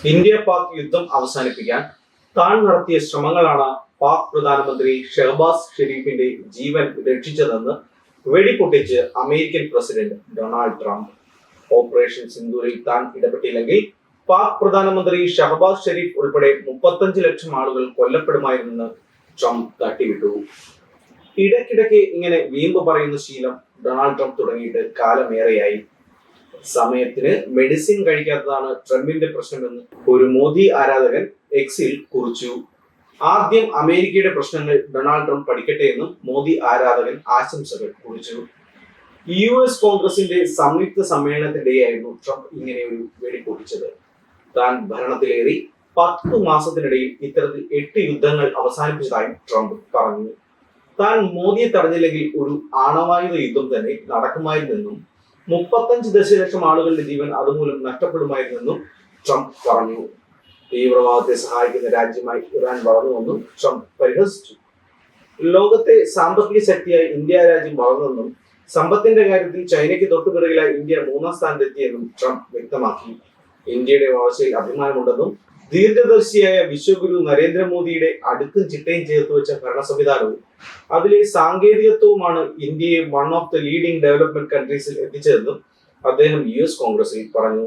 India Pak യുദ്ധം അവസാനിപ്പിക്കാൻ താൻ നടത്തിയ ശ്രമങ്ങളാണ് പാക് പ്രധാനമന്ത്രി ഷഹബാസ് ഷെരീഫിന്റെ ജീവൻ രക്ഷിച്ചതെന്ന് വെടിപൊട്ടിച്ച് American president Donald Trump. Operation സിന്ദൂരിൽ താൻ ഇടപെട്ടില്ലെങ്കിൽ പാക് പ്രധാനമന്ത്രി ഷഹബാസ് ഷെരീഫ് ഉൾപ്പെടെ 35 ലക്ഷം ആളുകൾ കൊല്ലപ്പെടുമായിരുന്നെന്ന് ട്രംപ് തട്ടിവിട്ടു. ഇടയ്ക്കിടയ്ക്ക് ഇങ്ങനെ വീമ്പ് പറയുന്ന ശീലം ഡൊണാൾഡ് ട്രംപ് തുടങ്ങിയിട്ട് കാലമേറെയായി. സമയത്തിന് മെഡിസിൻ കഴിക്കാത്തതാണ് ട്രംപിന്റെ പ്രശ്നമെന്ന് ഒരു മോദി ആരാധകൻ എക്സിൽ കുറിച്ചു. ആദ്യം അമേരിക്കയുടെ പ്രശ്നങ്ങൾ ഡൊണാൾഡ് ട്രംപ് പഠിക്കട്ടെ എന്നും മോദി ആരാധകൻ ആശംസകൾ കുറിച്ചു. US കോൺഗ്രസിന്റെ സംയുക്ത സമ്മേളനത്തിനിടെയായിരുന്നു ട്രംപ് ഇങ്ങനെ ഒരു വെടിപൊട്ടിച്ചത്. താൻ ഭരണത്തിലേറി 10 മാസത്തിനിടയിൽ ഇത്തരത്തിൽ 8 യുദ്ധങ്ങൾ അവസാനിപ്പിച്ചതായും ട്രംപ് പറഞ്ഞു. താൻ മോദിയെ തടഞ്ഞില്ലെങ്കിൽ ഒരു ആണവായുധ യുദ്ധം തന്നെ നടക്കുമായിരുന്നെന്നും 35 ദശലക്ഷം ആളുകളുടെ ജീവൻ അതുമൂലം നഷ്ടപ്പെടുമായിരുന്നെന്നും ട്രംപ് പറഞ്ഞു. തീവ്രവാദത്തെ സഹായിക്കുന്ന രാജ്യമായി ഇറാൻ വളർന്നുവെന്നും ട്രംപ് പരിഹസിച്ചു. ലോകത്തെ സാമ്പത്തിക ശക്തിയായി ഇന്ത്യ രാജ്യം വളർന്നെന്നും സമ്പത്തിന്റെ കാര്യത്തിൽ ചൈനയ്ക്ക് തൊട്ടുപിറകിലായി ഇന്ത്യ 3-ാം സ്ഥാനത്തെത്തിയെന്നും ട്രംപ് വ്യക്തമാക്കി. ഇന്ത്യയുടെ വളർച്ചയിൽ അഭിമാനമുണ്ടെന്നും ദീർഘദർശിയായ വിശ്വഗുരു നരേന്ദ്രമോദിയുടെ അടുക്കും ചിട്ടയും ചേർത്ത് വെച്ച ഭരണ സംവിധാനവും അതിലെ സാങ്കേതികത്വവുമാണ് ഇന്ത്യയെ one of the leading development കൺട്രീസിൽ എത്തിച്ചതെന്നും അദ്ദേഹം US കോൺഗ്രസിൽ പറഞ്ഞു.